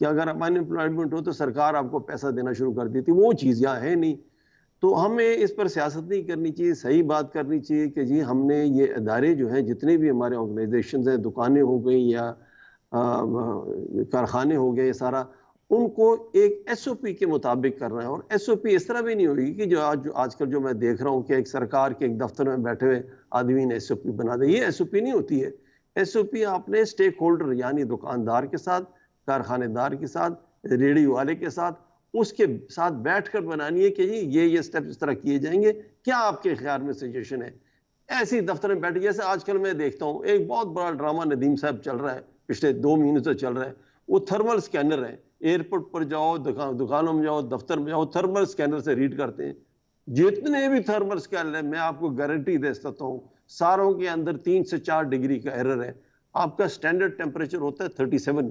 کہ اگر ان امپلائمنٹ ہو تو سرکار آپ کو پیسہ دینا شروع کر دیتی. وہ چیز یہاں ہے نہیں. تو ہمیں اس پر سیاست نہیں کرنی چاہیے, صحیح بات کرنی چاہیے کہ جی ہم نے یہ ادارے جو ہیں جتنے بھی ہمارے آرگنائزیشنز ہیں, دکانیں ہو گئیں یا کارخانے ہو گئے, سارا ان کو ایک ایس او پی کے مطابق کرنا ہے. اور ایس او پی اس طرح بھی نہیں ہوگی کہ جو آج کل جو میں دیکھ رہا ہوں کہ ایک سرکار کے ایک دفتر میں بیٹھے ہوئے آدمی نے ایس او پی بنا دے. یہ ایس او پی نہیں ہوتی ہے. ایس او پی آپ نے اسٹیک ہولڈر یعنی دکاندار کے ساتھ, کارخانے دار کے ساتھ, ریڑھی والے کے ساتھ, اس کے ساتھ بیٹھ کر بنانی ہے کہ جی یہ اسٹیپ اس طرح کیے جائیں گے, کیا آپ کے خیال میں سجیشن ہے. ایسی دفتر میں بیٹھ, جیسے آج کل میں دیکھتا ہوں ایک بہت بڑا ڈرامہ ندیم صاحب چل رہا ہے, پچھلے 2 مہینے سے چل رہا ہے. وہ تھرمل سکینر ہے, ایئرپورٹ پر جاؤ, دکانوں میں جاؤ, دفتر میں جاؤ, تھرمل سکینر سے ریڈ کرتے ہیں. جتنے بھی تھرمل سکینر ہیں میں آپ کو گارنٹی دے سکتا ہوں ساروں کے اندر 3 سے 4 ڈگری کا ایرر ہے. آپ کا سٹینڈرڈ ٹیمپریچر ہوتا ہے 37,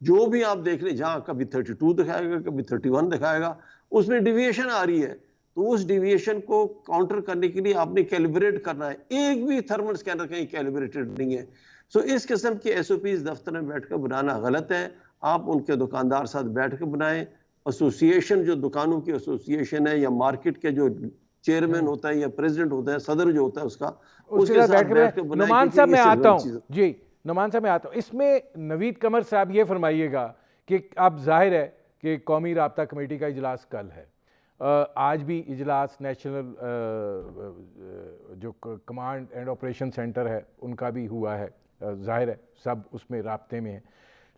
جو بھی آپ دیکھ لیں, جہاں کبھی 32 دکھائے گا, کبھی 31 دکھائے گا, اس میں ڈیویشن آ رہی ہے. تو اس ڈیویشن کو کاؤنٹر کرنے کے لیے آپ نے کیلیبریٹ کرنا ہے. ایک بھی تھرمل سکینر کہیں کیلیبریٹڈ نہیں ہے. سو اس قسم کے ایس او پیز دفتر میں بیٹھ کر بنانا غلط ہے. آپ ان کے دکاندار ساتھ بیٹھ کے بنائیں. ایسوسیشن جو دکانوں کی ایسوسیشن ہے, یا مارکیٹ کے جو چیئرمین ہوتا ہے یا پریزیڈنٹ ہوتا ہے, صدر جو ہوتا ہے اس کا, اس کے ساتھ بیٹھ کے بنائیں. نعمان صاحب میں آتا ہوں, جی نعمان صاحب میں آتا ہوں. اس میں نوید قمر صاحب یہ فرمائیے گا کہ اب ظاہر ہے کہ قومی رابطہ کمیٹی کا اجلاس کل ہے, آج بھی اجلاس نیشنل جو کمانڈ اینڈ آپریشن سینٹر ہے ان کا بھی ہوا ہے, ظاہر ہے سب اس میں رابطے میں ہیں.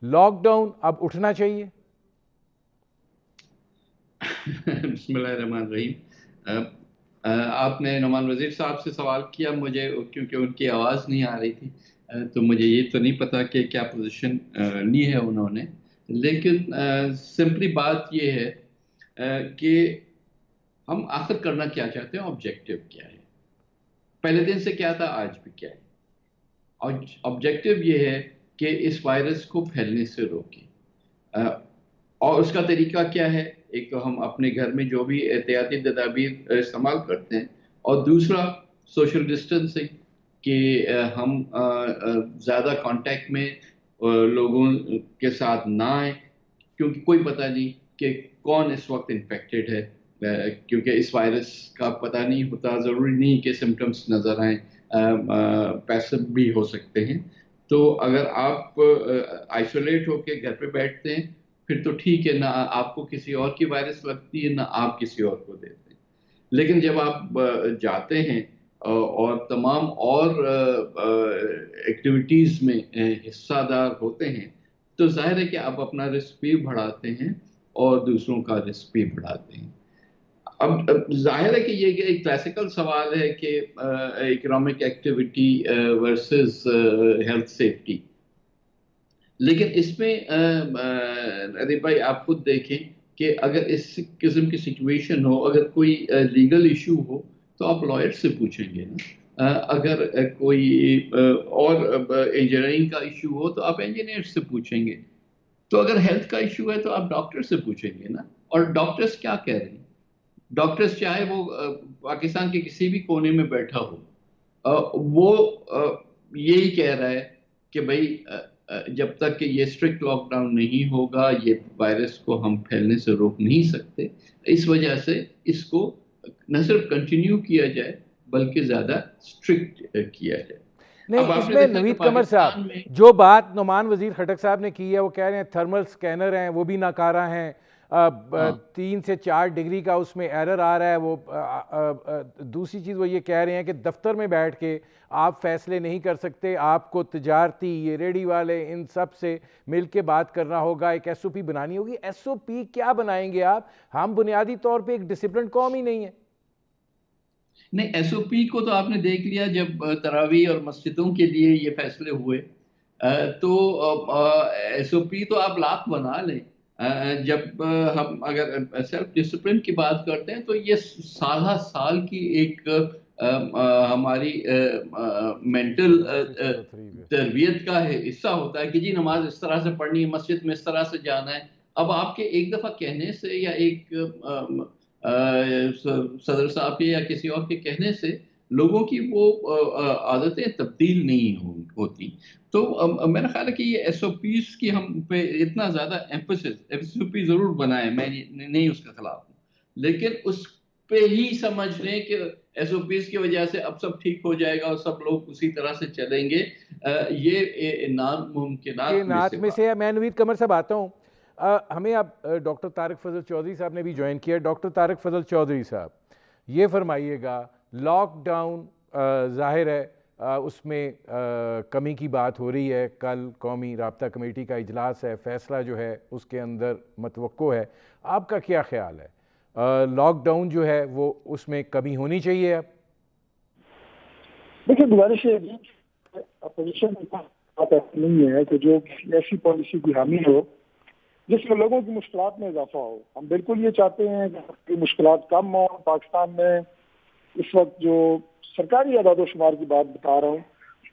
لاک ڈاؤن اب اٹھنا چاہیے؟ بسم اللہ الرحمن الرحیم. آپ نے نعمان وزیر صاحب سے سوال کیا, مجھے کیونکہ ان کی آواز نہیں آ رہی تھی تو مجھے یہ تو نہیں پتا کہ کیا پوزیشن لی ہے انہوں نے, لیکن سمپلی بات یہ ہے کہ ہم آخر کرنا کیا چاہتے ہیں, آبجیکٹو کیا ہے. پہلے دن سے کیا تھا, آج بھی کیا ہے. اور آبجیکٹو یہ ہے کہ اس وائرس کو پھیلنے سے روکیں. اور اس کا طریقہ کیا ہے, ایک تو ہم اپنے گھر میں جو بھی احتیاطی تدابیر استعمال کرتے ہیں, اور دوسرا سوشل ڈسٹنسنگ, کہ ہم زیادہ کانٹیکٹ میں لوگوں کے ساتھ نہ آئیں, کیونکہ کوئی پتہ نہیں کہ کون اس وقت انفیکٹڈ ہے, کیونکہ اس وائرس کا پتہ نہیں ہوتا. ضروری نہیں کہ سمٹمز نظر آئیں, پیسو بھی ہو سکتے ہیں. تو اگر آپ آئسولیٹ ہو کے گھر پہ بیٹھتے ہیں پھر تو ٹھیک ہے, نہ آپ کو کسی اور کی وائرس لگتی ہے نہ آپ کسی اور کو دیتے ہیں. لیکن جب آپ جاتے ہیں اور تمام اور ایکٹیویٹیز میں حصہ دار ہوتے ہیں تو ظاہر ہے کہ آپ اپنا رسک بھی بڑھاتے ہیں اور دوسروں کا رسک بھی بڑھاتے ہیں. اب ظاہر ہے کہ یہ ایک کلاسیکل سوال ہے کہ economic activity versus health safety. لیکن اس میں ادیب بھائی آپ خود دیکھیں کہ اگر اس قسم کی سچویشن ہو, اگر کوئی لیگل ایشو ہو تو آپ لائر سے پوچھیں گے نا, اگر کوئی اور انجینئرنگ کا ایشو ہو تو آپ انجینئر سے پوچھیں گے, تو اگر ہیلتھ کا ایشو ہے تو آپ ڈاکٹر سے پوچھیں گے نا. اور ڈاکٹرز کیا کہہ رہے ہیں, ڈاکٹرز چاہے وہ پاکستان کے کسی بھی کونے میں بیٹھا ہو, وہ یہی کہہ رہا ہے کہ بھائی جب تک کہ یہ اسٹرکٹ لاک ڈاؤن نہیں ہوگا یہ وائرس کو ہم پھیلنے سے روک نہیں سکتے. اس وجہ سے اس کو نہ صرف کنٹینیو کیا جائے بلکہ زیادہ اسٹرکٹ کیا جائے. نہیں, اس میں نوید قمر صاحب جو بات نعمان وزیر خٹک صاحب نے کی ہے وہ کہہ رہے ہیں تھرمل سکینر ہیں وہ بھی ناکارہ ہیں, 3 سے 4 ڈگری کا اس میں ایرر آ رہا ہے. وہ دوسری چیز وہ یہ کہہ رہے ہیں کہ دفتر میں بیٹھ کے آپ فیصلے نہیں کر سکتے, آپ کو تجارتی, یہ ریڈی والے, ان سب سے مل کے بات کرنا ہوگا, ایک ایس او پی بنانی ہوگی. ایس او پی کیا بنائیں گے آپ؟ ہم بنیادی طور پہ ایک ڈسپلن قوم ہی نہیں ہے. نہیں, ایس او پی کو تو آپ نے دیکھ لیا جب تراویح اور مسجدوں کے لیے یہ فیصلے ہوئے, تو ایس او پی تو آپ لاکھ بنا لیں. جب ہم اگر سیلف ڈسپلن کی بات کرتے ہیں تو یہ سالہ سال کی ایک ہماری مینٹل تربیت کا حصہ ہوتا ہے کہ جی نماز اس طرح سے پڑھنی ہے, مسجد میں اس طرح سے جانا ہے. اب آپ کے ایک دفعہ کہنے سے یا ایک صدر صاحب کے یا کسی اور کے کہنے سے لوگوں کی وہ عادتیں تبدیل نہیں ہوتی. تو میرا خیال ہے کہ یہ ایس او پیز کی ہم پہ اتنا زیادہ ایس او پی ضرور بنائیں، میں نہیں اس کے خلاف ہوں، لیکن اس پہ ہی سمجھ لیں کہ ایس او پیز کی وجہ سے اب سب ٹھیک ہو جائے گا اور سب لوگ اسی طرح سے چلیں گے. یہ ناممکنات میں سے میں سے ہے. میں نوید قمر صاحب آتا ہوں. ہمیں اب ڈاکٹر طارق فضل چودھری صاحب نے بھی جوائن کیا. ڈاکٹر طارق فضل چودھری صاحب یہ فرمائیے گا، لاک ڈاؤن ظاہر ہے اس میں کمی کی بات ہو رہی ہے. کل قومی رابطہ کمیٹی کا اجلاس ہے، فیصلہ جو ہے اس کے اندر متوقع ہے. آپ کا کیا خیال ہے؟ لاک ڈاؤن جو ہے وہ اس میں کمی ہونی چاہیے؟ اب دیکھیے گزارش ہے اپوزیشن بات ایسی نہیں ہے کہ جو ایسی پالیسی کی حامی ہو جس میں لوگوں کی مشکلات میں اضافہ ہو. ہم بالکل یہ چاہتے ہیں کہ مشکلات کم ہوں. پاکستان میں اس وقت جو سرکاری اعداد و شمار کی بات بتا رہا ہوں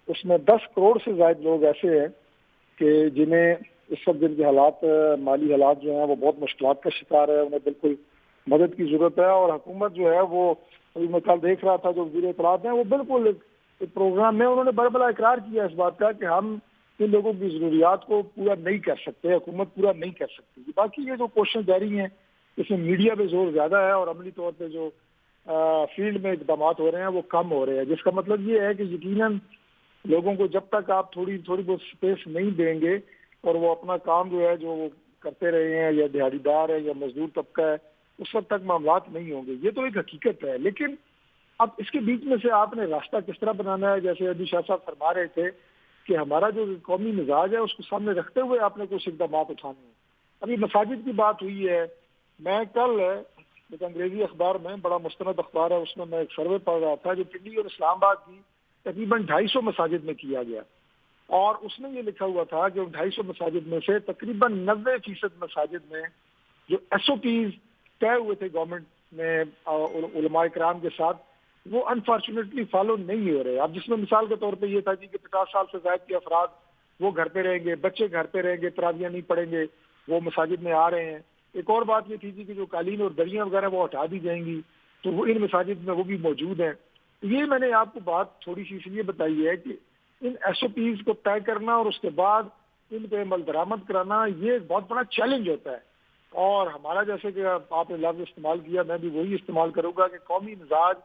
اس میں 10 کروڑ سے زائد لوگ ایسے ہیں کہ جنہیں اس وقت جن کے حالات مالی حالات جو ہیں وہ بہت مشکلات کا شکار ہے. انہیں بالکل مدد کی ضرورت ہے اور حکومت جو ہے وہ ابھی میں کل دیکھ رہا تھا جو وزیر اطلاعات ہیں وہ بالکل ایک پروگرام میں انہوں نے بڑا بڑا اقرار کیا اس بات کا کہ ہم ان لوگوں کی ضروریات کو پورا نہیں کر سکتے، حکومت پورا نہیں کر سکتی. باقی یہ جو کوششیں جاری ہیں اس میں میڈیا پہ زور زیادہ ہے اور عملی طور پہ جو فیلڈ میں اقدامات ہو رہے ہیں وہ کم ہو رہے ہیں، جس کا مطلب یہ ہے کہ یقیناً لوگوں کو جب تک آپ تھوڑی بہت سپیس نہیں دیں گے اور وہ اپنا کام جو ہے جو وہ کرتے رہے ہیں یا دیہڑی دار ہے یا مزدور طبقہ ہے اس وقت تک معاملات نہیں ہوں گے. یہ تو ایک حقیقت ہے. لیکن اب اس کے بیچ میں سے آپ نے راستہ کس طرح بنانا ہے؟ جیسے ابھی شاہ صاحب فرما رہے تھے کہ ہمارا جو قومی مزاج ہے اس کو سامنے رکھتے ہوئے آپ نے کچھ اقدامات اٹھانے ہیں. ابھی مساجد کی بات ہوئی ہے. میں کل ایک انگریزی اخبار میں بڑا مستند اخبار ہے اس میں ایک سروے پڑھ رہا تھا جو پنڈی اور اسلام آباد کی تقریباً 250 مساجد میں کیا گیا اور اس میں یہ لکھا ہوا تھا کہ 250 مساجد میں سے تقریباً 90% مساجد میں جو ایس او پیز طے ہوئے تھے گورنمنٹ میں علماء کرام کے ساتھ وہ انفارچونیٹلی فالو نہیں ہو رہے. اب جس میں مثال کے طور پہ یہ تھا کہ 50 سال سے زائد کے افراد وہ گھر پہ رہیں گے، بچے گھر پہ رہیں گے، تراویح نہیں پڑھیں گے، وہ مساجد میں آ رہے ہیں. ایک اور بات یہ تھی کہ جو قالین اور دریاں وغیرہ وہ ہٹا دی جائیں گی تو وہ ان مساجد میں وہ بھی موجود ہیں. یہ میں نے آپ کو بات تھوڑی سی اس لیے بتائی ہے کہ ان ایس او پیز کو طے کرنا اور اس کے بعد ان پہ عمل درآمد کرانا یہ ایک بہت بڑا چیلنج ہوتا ہے. اور ہمارا جیسے کہ آپ نے لفظ استعمال کیا میں بھی وہی استعمال کروں گا کہ قومی مزاج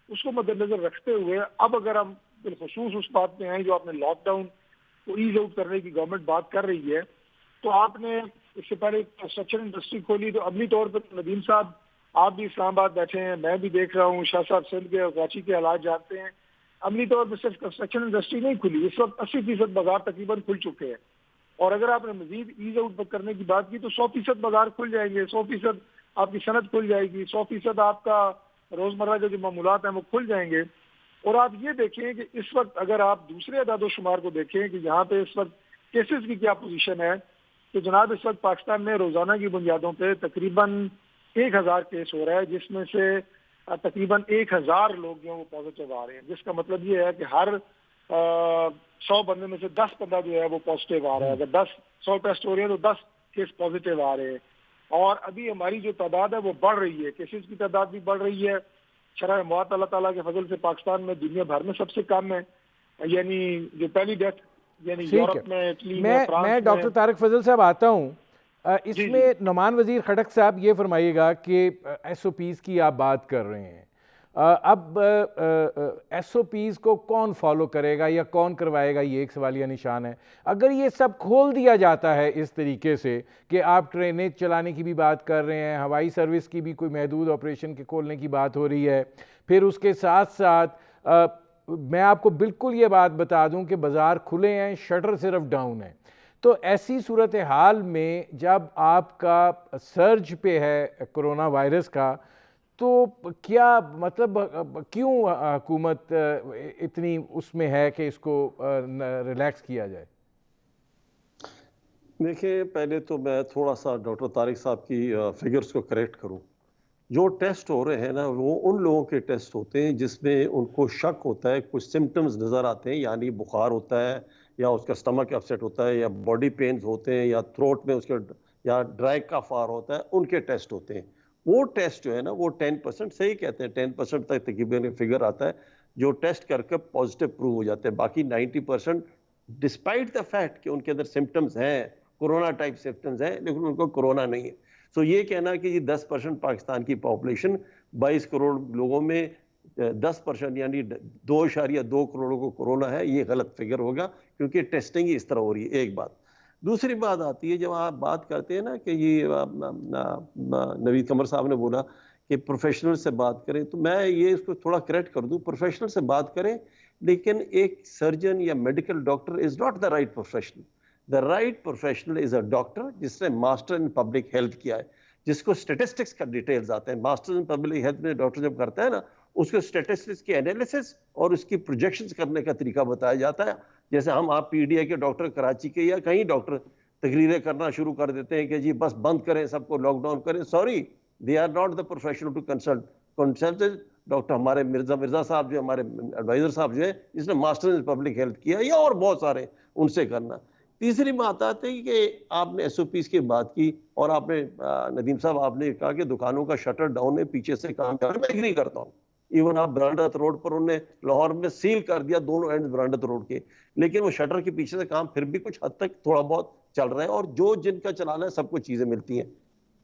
اس کو مد نظر رکھتے ہوئے اب اگر ہم بالخصوص اس بات میں ہیں جو آپ نے لاک ڈاؤن کو ایز آؤٹ کرنے کی گورنمنٹ بات کر رہی ہے تو آپ نے اس سے پہلے کنسٹرکشن انڈسٹری کھولی تو عملی طور پر ندیم صاحب آپ بھی اسلام آباد بیٹھے ہیں، میں بھی دیکھ رہا ہوں، شاہ صاحب سندھ کے اور کراچی کے حالات جانتے ہیں. عملی طور پر صرف کنسٹرکشن انڈسٹری نہیں کھلی، اس وقت 80% بازار تقریباً کھل چکے ہیں اور اگر آپ نے مزید ایز آؤٹ کرنے کی بات کی تو 100% بازار کھل جائیں گے، 100% آپ کی صنعت کھل جائے گی، 100% آپ کا روزمرہ کے جو معمولات ہیں وہ کھل جائیں گے. اور آپ یہ دیکھیں کہ اس وقت اگر آپ دوسرے اعداد و شمار کو دیکھیں کہ یہاں پہ اس وقت کیسز کی کیا پوزیشن ہے تو جناب اس وقت پاکستان میں روزانہ کی بنیادوں پہ تقریباً 1000 کیس ہو رہا ہے جس میں سے تقریباً 1000 لوگ جو ہیں وہ پازیٹیو آ رہے ہیں، جس کا مطلب یہ ہے کہ ہر 100 بندے میں سے 10 بندہ جو ہے وہ پازیٹیو آ رہا ہے. اگر 100 ٹیسٹ ہو رہے ہیں تو 10 کیس پازیٹیو آ رہے ہیں اور ابھی ہماری جو تعداد ہے وہ بڑھ رہی ہے، کیسز کی تعداد بھی بڑھ رہی ہے. شرح موت اللہ تعالیٰ کے فضل سے پاکستان میں دنیا بھر میں سب سے کم ہے، یعنی جو پہلی ڈیتھ یعنی یورپ میں اٹلی میں فرانس میں ڈاکٹر طارق فضل صاحب آتا ہوں. اس میں نعمان وزیر خٹک صاحب یہ فرمائیے گا کہ ایس او پیز کی آپ بات کر رہے ہیں، اب ایس او پیز کو کون فالو کرے گا یا کون کروائے گا، یہ ایک سوالیہ نشان ہے. اگر یہ سب کھول دیا جاتا ہے اس طریقے سے کہ آپ ٹرینیں چلانے کی بھی بات کر رہے ہیں، ہوائی سروس کی بھی کوئی محدود آپریشن کے کھولنے کی بات ہو رہی ہے، پھر اس کے ساتھ ساتھ میں آپ کو بالکل یہ بات بتا دوں کہ بازار کھلے ہیں، شٹر صرف ڈاؤن ہے. تو ایسی صورتحال میں جب آپ کا سرج پہ ہے کرونا وائرس کا تو کیا مطلب کیوں حکومت اتنی اس میں ہے کہ اس کو ریلیکس کیا جائے؟ دیکھیں پہلے تو میں تھوڑا سا ڈاکٹر طارق صاحب کی فگرز کو کریکٹ کروں. جو ٹیسٹ ہو رہے ہیں نا وہ ان لوگوں کے ٹیسٹ ہوتے ہیں جس میں ان کو شک ہوتا ہے، کچھ سمٹمز نظر آتے ہیں، یعنی بخار ہوتا ہے یا اس کا اسٹمک اپسیٹ ہوتا ہے یا باڈی پینز ہوتے ہیں یا تھروٹ میں اس کے یا ڈرائی کف آ رہا ہوتا ہے، ان کے ٹیسٹ ہوتے ہیں. وہ ٹیسٹ جو ہے نا وہ 10% صحیح کہتے ہیں 10% تک تقریباً فگر آتا ہے. جو ٹیسٹ کر کے پازیٹیو پروو ہو جاتے ہیں. باقی 90% ڈسپائٹ دا فیکٹ کہ ان کے اندر سمٹمز ہیں, کورونا ٹائپ سمٹمز ہیں, لیکن ان کو کورونا نہیں ہے. سو یہ کہنا کہ یہ 10% پاکستان کی پاپولیشن 22 کروڑ لوگوں میں 10% یعنی 2.2 کروڑوں کو کورونا ہے, یہ غلط فگر ہوگا, کیونکہ ٹیسٹنگ ہی اس طرح ہو رہی ہے. ایک بات. دوسری بات آتی ہے جب آپ بات کرتے ہیں نا کہ یہ نوید قمر صاحب نے بولا کہ پروفیشنل سے بات کریں, تو میں یہ اس کو تھوڑا کریکٹ کر دوں. پروفیشنل سے بات کریں, لیکن ایک سرجن یا medical doctor is not the right professional. The right professional is a doctor جس نے ماسٹر ان پبلک ہیلتھ کیا ہے, جس کو اسٹیٹسٹکس کا ڈیٹیلز آتے ہیں. ماسٹر ان پبلک ہیلتھ میں ڈاکٹر جب کرتا ہے نا, اس کو اسٹیٹسٹکس کی انالیسس اور اس کی پروجیکشنز کرنے کا طریقہ بتایا جاتا ہے. جیسے ہم آپ پی ڈی اے کے ڈاکٹر کراچی کے یا کہیں ڈاکٹر تقریریں کرنا شروع کر دیتے ہیں کہ جی بس بند کریں, سب کو لاک ڈاؤن کریں. Sorry, they are not the professional to consult. Doctor ہمارے مرزا صاحب جو ہمارے ایڈوائزر صاحب جو ہے, جس نے ماسٹر ان پبلک ہیلتھ کیا, یا اور بہت سارے, ان سے کرنا. تیسری بات آتی ہے کہ آپ نے ایس او پیز کی بات کی, اور آپ نے ندیم صاحب آپ نے کہا کہ دکانوں کا شٹر ڈاؤن ہے, پیچھے سے کام کر. میں ایگری کرتا ہوں. ایون آپ برانڈت روڈ پر انہوں نے لاہور میں سیل کر دیا دونوں اینڈ برانڈت روڈ کے, لیکن وہ شٹر کے پیچھے سے کام پھر بھی کچھ حد تک تھوڑا بہت چل رہا ہے, اور جو جن کا چلانا ہے سب کو چیزیں ملتی ہیں.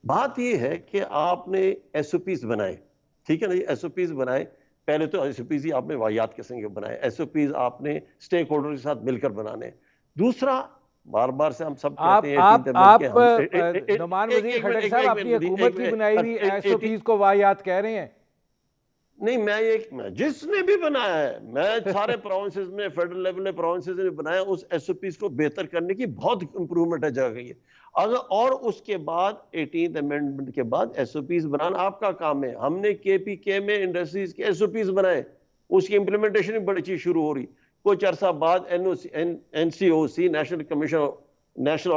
بات یہ ہے کہ آپ نے ایس او پیز بنائے, ٹھیک ہے نا, ایس او پیز بنائے. پہلے تو ایس او پیز ہی آپ نے واحد قسم کے بنائے, ایس او پیز آپ نے اسٹیک ہولڈر کے ساتھ مل کر بنانے. دوسرا, بار بار سے ہم سب کہتے ہیں آپ نعمان وزیر خٹک صاحب اپنی حکومت کی بنائی ہوئی ایس او پیز کو واحد کہہ رہے ہیں. نہیں, میں جس نے بھی بنایا ہے, میں سارے پروونسز میں, فیڈرل لیول میں پروونسز نے بنایا, اس ایس او پیز کو بہتر کرنے کی بہت امپروومنٹ ہے جا گئی ہے. اگر اور اس کے بعد 18th امینڈمنٹ کے بعد ایس او پیز بنانا آپ کا کام ہے. ہم نے کے پی کے میں انڈسٹریز کے ایس او پیز بنائے, اس کی امپلیمنٹیشن بھی بڑی چیز شروع ہو رہی. کچھ عرصہ بعد N C O C, national commission, national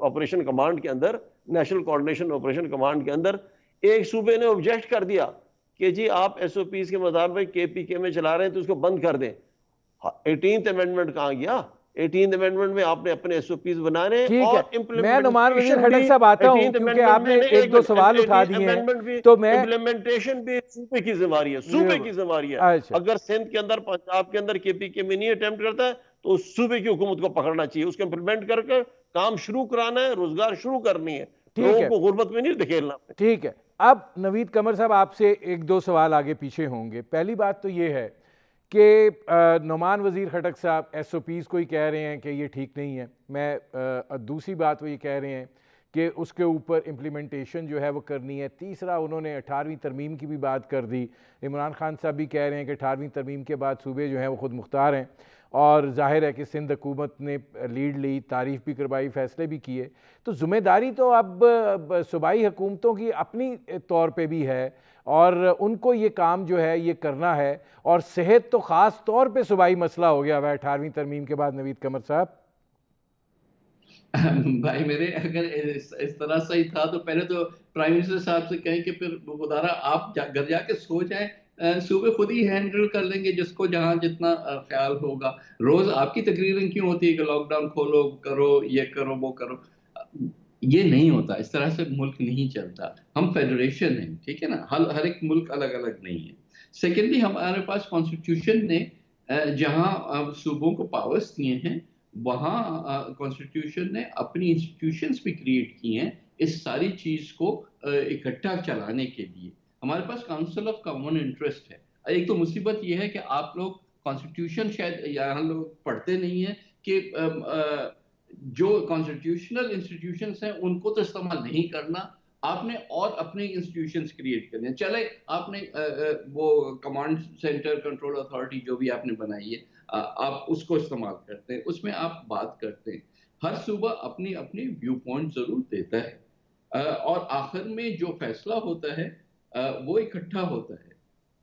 operation command کے اندر, نیشنل کوآرڈینیشن آپریشن کمانڈ کے اندر ایک صوبے نے آبجیکٹ کر دیا کہ جی آپ ایس او پیز کے مطابق کے پی کے میں چلا رہے ہیں تو اس کو بند کر دیں. 18th امینڈمنٹ کہاں گیا؟ 18th امینڈمنٹ میں آپ نے اپنے ایس او پیز بنانے اور میں نعمان وزیر خٹک صاحب آتا ہوں کیونکہ آپ نے ایک دو سوال اٹھا دیے ہیں, تو میں امپلیمنٹیشن بھی صوبے کی ذمہ داری ہے, صوبے کی ذمہ داری ہے. اگر سندھ کے اندر, پنجاب کے اندر کے پی کے میں نہیں اٹیمپٹ کرتا ہے تو اس صوبے کی حکومت کو پکڑنا چاہیے, اس کو امپلیمنٹ کر کے کام شروع کرانا ہے, روزگار شروع کرنی ہے, لوگوں کو غربت میں نہیں دھکیلنا. ٹھیک ہے. اب نوید قمر صاحب آپ سے ایک دو سوال آگے پیچھے ہوں گے. پہلی بات تو یہ ہے کہ نعمان وزیر خٹک صاحب ایس او پیز کو ہی کہہ رہے ہیں کہ یہ ٹھیک نہیں ہے. میں دوسری بات وہ یہ کہہ رہے ہیں کہ اس کے اوپر امپلیمنٹیشن جو ہے وہ کرنی ہے. تیسرا, انہوں نے 18ویں ترمیم کی بھی بات کر دی. عمران خان صاحب بھی کہہ رہے ہیں کہ 18ویں ترمیم کے بعد صوبے جو ہیں وہ خود مختار ہیں, اور ظاہر ہے کہ سندھ حکومت نے لیڈ لی, تعریف بھی کروائی, فیصلے بھی کیے. تو ذمہ داری تو اب صوبائی حکومتوں کی اپنی طور پہ بھی ہے, اور ان کو یہ کام جو ہے یہ کرنا ہے, اور صحت تو خاص طور پہ صوبائی مسئلہ ہو گیا ہے 18ویں ترمیم کے بعد. نوید قمر صاحب بھائی میرے, اگر اس طرح صحیح تھا تو پہلے تو پرائم منسٹر صاحب سے کہیں کہ پھر خدارا آپ گھر جا کے سو جائیں, صوبے خود ہی ہینڈل کر لیں گے جس کو جہاں جتنا خیال ہوگا. روز آپ کی تقریریں کیوں ہوتی ہے کہ لاک ڈاؤن کھولو, کرو یہ کرو وہ کرو؟ یہ نہیں ہوتا, اس طرح سے ملک نہیں چلتا. ہم فیڈریشن ہیں, ٹھیک ہے نا, ہر ایک ملک الگ الگ نہیں ہے. سیکنڈلی, ہمارے پاس کانسٹیٹیوشن نے جہاں صوبوں کو پاورز دیے ہیں, وہاں کانسٹیٹیوشن نے اپنی انسٹیٹیوشنز بھی کریٹ کی ہیں اس ساری چیز کو اکٹھا چلانے کے لیے. ہمارے پاس کاؤنسل آف کامن انٹرسٹ ہے. ایک تو مصیبت یہ ہے کہ آپ لوگ کانسٹیٹیوشن شاید یہاں لوگ پڑھتے نہیں ہیں کہ جو کانسٹیٹیوشنل انسٹیٹیوشنز ہیں ان کو تو استعمال نہیں کرنا, آپ نے اور اپنے انسٹیٹیوشنز کریٹ کرنے ہیں. چلے آپ نے وہ کمانڈ سینٹر کنٹرول اتھارٹی جو بھی آپ نے بنائی ہے, آپ اس کو استعمال کرتے ہیں, اس میں آپ بات کرتے ہیں. ہر صوبہ اپنی اپنی ویو پوائنٹ ضرور دیتا ہے, اور آخر میں جو فیصلہ ہوتا ہے وہ اکٹھا ہوتا ہے,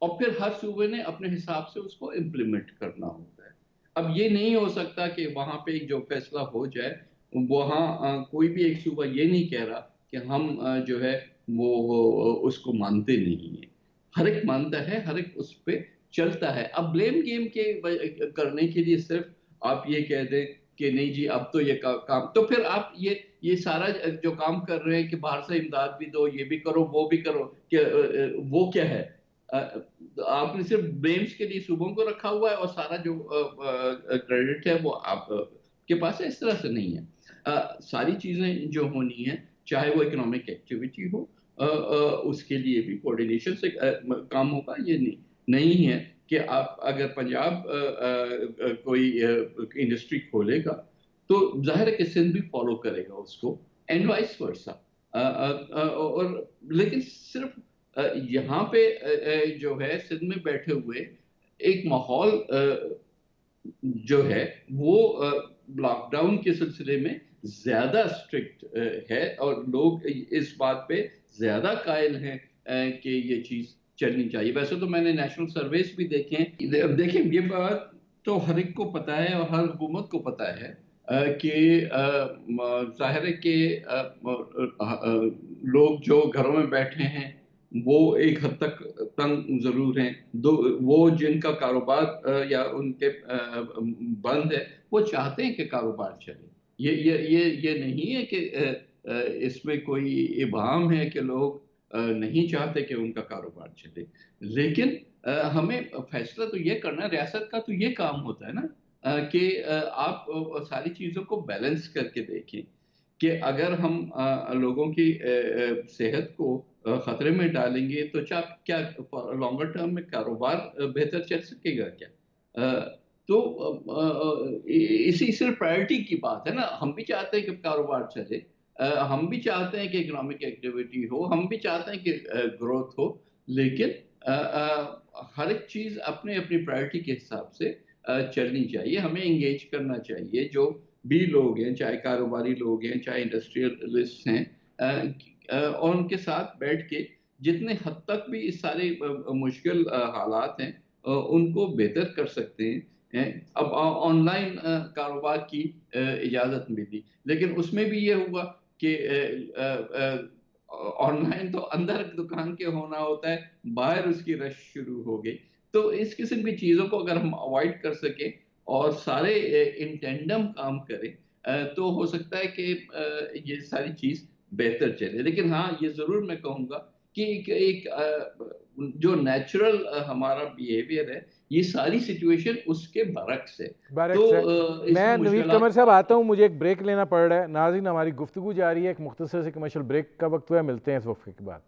اور پھر ہر صوبے نے اپنے حساب سے اس کو امپلیمنٹ کرنا ہوتا ہے. اب یہ نہیں ہو سکتا کہ وہاں پہ جو فیصلہ ہو جائے, وہاں کوئی بھی ایک صوبہ یہ نہیں کہہ رہا کہ ہم جو ہے وہ اس کو مانتے نہیں ہیں. ہر ایک مانتا ہے, ہر ایک اس پہ چلتا ہے. اب بلیم گیم کے کرنے کے لیے صرف آپ یہ کہہ دیں کہ نہیں جی اب تو یہ کام, تو پھر آپ یہ سارا جو کام کر رہے ہیں کہ باہر سے امداد بھی دو, یہ بھی کرو وہ بھی کرو, کہ وہ کیا ہے؟ آپ نے صرف بلیمز کے لیے صوبوں کو رکھا ہوا ہے اور سارا جو کریڈٹ ہے وہ آپ کے پاس ہے. اس طرح سے نہیں ہے. ساری چیزیں جو ہونی ہیں چاہے وہ اکنامک ایکٹیویٹی ہو اس کے لیے بھی کوارڈینیشن سے کام ہوگا. یہ نہیں ہے کہ آپ اگر پنجاب کوئی انڈسٹری کھولے گا تو ظاہر ہے کہ سندھ بھی فالو کرے گا اس کو اینڈ وائس ورسا. اور لیکن صرف یہاں پہ جو ہے سندھ میں بیٹھے ہوئے ایک ماحول جو ہے وہ لاک ڈاؤن کے سلسلے میں زیادہ اسٹرکٹ ہے اور لوگ اس بات پہ زیادہ قائل ہیں کہ یہ چیز چلنی چاہیے. ویسے تو میں نے نیشنل سرویز بھی دیکھیں یہ بات تو ہر ایک کو پتا ہے اور ہر حکومت کو پتا ہے کہ ظاہر ہے کہ لوگ جو گھروں میں بیٹھے ہیں وہ ایک حد تک تنگ ضرور ہیں. وہ جن کا کاروبار یا ان کے بند ہے وہ چاہتے ہیں کہ کاروبار چلے. یہ نہیں ہے کہ اس میں کوئی ابہام ہے کہ لوگ نہیں چاہتے کہ ان کا کاروبار چلے. لیکن ہمیں فیصلہ تو یہ کرنا, ریاست کا تو یہ کام ہوتا ہے نا کہ آپ ساری چیزوں کو بیلنس کر کے دیکھیں کہ اگر ہم لوگوں کی صحت کو خطرے میں ڈالیں گے تو کیا لانگر ٹرم میں کاروبار بہتر چل سکے گا کیا؟ تو اسی صرف پرائرٹی کی بات ہے نا. ہم بھی چاہتے ہیں کہ کاروبار چلے, ہم بھی چاہتے ہیں کہ اکنامک ایکٹیویٹی ہو, ہم بھی چاہتے ہیں کہ گروتھ ہو, لیکن ہر ایک چیز اپنے اپنی پرائرٹی کے حساب سے چلنی چاہیے. ہمیں انگیج کرنا چاہیے جو بھی لوگ ہیں, چاہے کاروباری لوگ ہیں, چاہے انڈسٹریلسٹ ہیں, اور ان کے ساتھ بیٹھ کے جتنے حد تک بھی اس سارے مشکل حالات ہیں ان کو بہتر کر سکتے ہیں. اب آن لائن کاروبار کی اجازت ملی, لیکن اس میں بھی یہ ہوا کہ آن لائن تو اندر دکان کے ہونا ہوتا ہے, باہر اس کی رش شروع ہو گئی. تو اس قسم کی چیزوں کو اگر ہم اوائڈ کر سکیں اور سارے ان ٹینڈم کام کریں تو ہو سکتا ہے کہ یہ ساری چیز بہتر چلے. لیکن ہاں یہ ضرور میں کہوں گا کہ ایک جو نیچرل ہمارا بیہیویئر ہے یہ ساری سچویشن اس کے برعکس ہے. میں نوید قمر صاحب آتا ہوں, مجھے ایک بریک لینا پڑ رہا ہے. ناظرین ہماری گفتگو جاری ہے, ایک مختصر سے کمرشل بریک کا وقت ہوا ہے, ملتے ہیں اس وقفے کے بعد.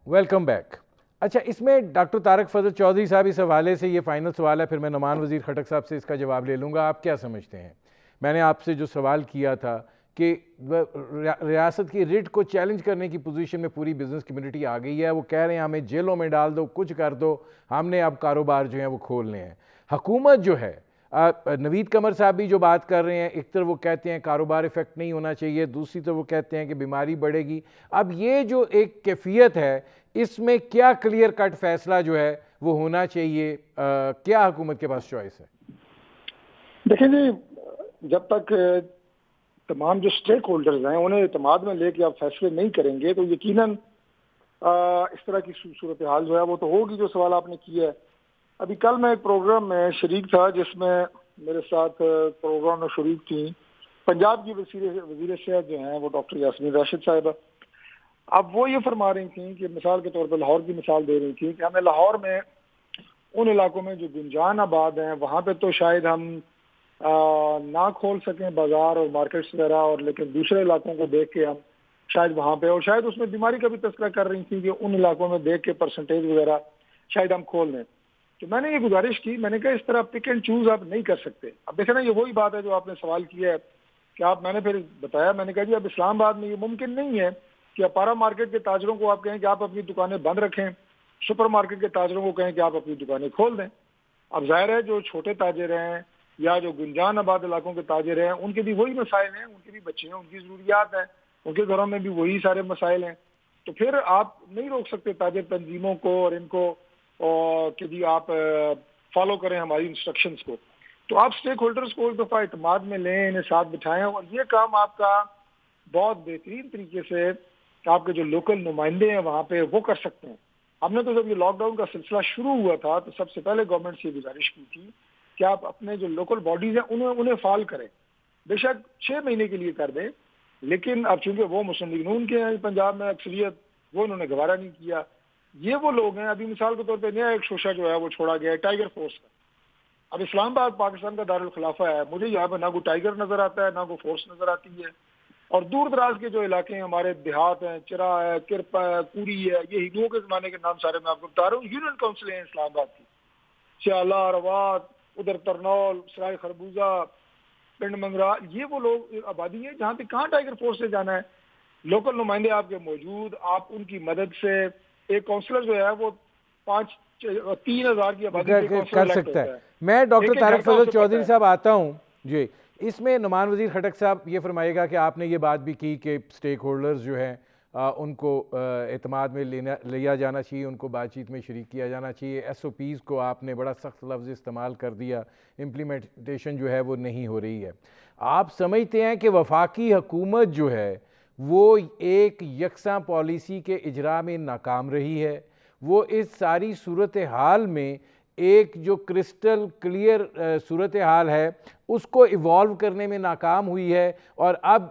Welcome back. اچھا, اس میں ڈاکٹر طارق فضل چودھری صاحب اس حوالے سے یہ فائنل سوال ہے, پھر میں نعمان وزیر خٹک صاحب سے اس کا جواب لے لوں گا. آپ کیا سمجھتے ہیں؟ میں نے آپ سے جو سوال کیا تھا کہ ریاست کی ریٹ کو چیلنج کرنے کی پوزیشن میں پوری بزنس کمیونٹی آ گئی ہے. وہ کہہ رہے ہیں ہمیں جیلوں میں ڈال دو, کچھ کر دو, ہم نے اب کاروبار جو ہیں وہ کھولنے ہیں. حکومت جو ہے, نوید قمر صاحب بھی جو بات کر رہے ہیں, ایک طرف وہ کہتے ہیں کاروبار افیکٹ نہیں ہونا چاہیے, دوسری طرف وہ کہتے ہیں کہ بیماری بڑھے گی. اب یہ جو ایک کیفیت ہے اس میں کیا کلیئر کٹ فیصلہ جو ہے وہ ہونا چاہیے؟ کیا حکومت کے پاس چوائس ہے؟ دیکھیں جی, جب تک تمام جو سٹیک ہولڈرز ہیں انہیں اعتماد میں لے کے آپ فیصلے نہیں کریں گے تو یقیناً اس طرح کی صورتحال جو ہے وہ تو ہوگی جو سوال آپ نے کیا ہے. ابھی کل میں ایک پروگرام میں شریک تھا جس میں میرے ساتھ پروگرام میں شریک تھیں پنجاب کی وزیر صحت جو ہیں وہ ڈاکٹر یاسمین راشد صاحبہ. اب وہ یہ فرما رہی تھیں کہ مثال کے طور پر لاہور کی مثال دے رہی تھی کہ ہمیں لاہور میں ان علاقوں میں جو گنجان آباد ہیں وہاں پہ تو شاید ہم نہ کھول سکیں بازار اور مارکیٹس وغیرہ, اور لیکن دوسرے علاقوں کو دیکھ کے ہم شاید وہاں پہ, اور شاید اس میں بیماری کا بھی تذکرہ کر رہی تھی کہ ان علاقوں میں دیکھ کے پرسنٹیج وغیرہ شاید ہم کھول لیں. تو میں نے یہ گزارش کی, میں نے کہا اس طرح پک اینڈ چوز آپ نہیں کر سکتے. اب دیکھیں نا, یہ وہی بات ہے جو آپ نے سوال کیا ہے کہ آپ, میں نے پھر بتایا, میں نے کہا جی اب اسلام آباد میں یہ ممکن نہیں ہے کہ اپارا مارکیٹ کے تاجروں کو آپ کہیں کہ آپ اپنی دکانیں بند رکھیں, سپر مارکیٹ کے تاجروں کو کہیں کہ آپ اپنی دکانیں کھول دیں. اب ظاہر ہے جو چھوٹے تاجر ہیں یا جو گنجان آباد علاقوں کے تاجر ہیں ان کے بھی وہی مسائل ہیں, ان کے بھی بچے ہیں, ان کی ضروریات ہیں, ان کے گھروں میں بھی وہی سارے مسائل ہیں. تو پھر آپ نہیں روک سکتے تاجر تنظیموں کو اور ان کو کہ جی آپ فالو کریں ہماری انسٹرکشنز کو. تو آپ سٹیک ہولڈرز کو ایک دفعہ اعتماد میں لیں, انہیں ساتھ بٹھائیں, اور یہ کام آپ کا بہت بہترین طریقے سے آپ کے جو لوکل نمائندے ہیں وہاں پہ وہ کر سکتے ہیں. ہم نے تو جب یہ لاک ڈاؤن کا سلسلہ شروع ہوا تھا تو سب سے پہلے گورنمنٹ سے یہ گزارش کی تھی کہ آپ اپنے جو لوکل باڈیز ہیں انہیں فعال کریں. بے شک 6 مہینے کے لیے کر دیں, لیکن اب چونکہ وہ مسلم لیگ نون کے ہیں پنجاب میں اکثریت, وہ انہوں نے گوارا نہیں کیا. یہ وہ لوگ ہیں, ابھی مثال کے طور پہ نیا ایک شوشہ جو ہے وہ چھوڑا گیا ہے ٹائیگر فورس کا. اب اسلام آباد پاکستان کا دارالخلافہ ہے, مجھے یہاں پہ نہ کوئی ٹائیگر نظر آتا ہے نہ کوئی فورس نظر آتی ہے. اور دور دراز کے جو علاقے ہیں ہمارے دیہات ہیں, چرا ہے, کرپا ہے, کوری ہے, یہ ہندوؤں کے زمانے کے نام سارے میں آپ کو بتا رہا ہوں. یونین کونسلیں ہیں اسلام آباد کی, سیالہ, روات, ادھر ترنول, سرائے خربوزہ, پنڈ منگرا, یہ وہ لوگ آبادی ہے جہاں پہ کہاں ٹائیگر فورس سے جانا ہے. لوکل نمائندے آپ کے موجود, آپ ان کی مدد سے ایک کونسلر جو ہے وہ 3,000 کی آبادی کر سکتا ہے. میں ڈاکٹر طارق فضل چودھری صاحب آتا ہوں. جی, اس میں نعمان وزیر خٹک صاحب یہ فرمائے گا کہ آپ نے یہ بات بھی کی کہ سٹیک ہولڈرز جو ہیں ان کو اعتماد میں لیا جانا چاہیے, ان کو بات چیت میں شریک کیا جانا چاہیے. ایس او پیز کو آپ نے بڑا سخت لفظ استعمال کر دیا, امپلیمنٹیشن جو ہے وہ نہیں ہو رہی ہے. آپ سمجھتے ہیں کہ وفاقی حکومت جو ہے وہ ایک یکساں پالیسی کے اجرا میں ناکام رہی ہے, وہ اس ساری صورتحال میں ایک جو کرسٹل کلیئر صورتحال ہے اس کو ایوالو کرنے میں ناکام ہوئی ہے, اور اب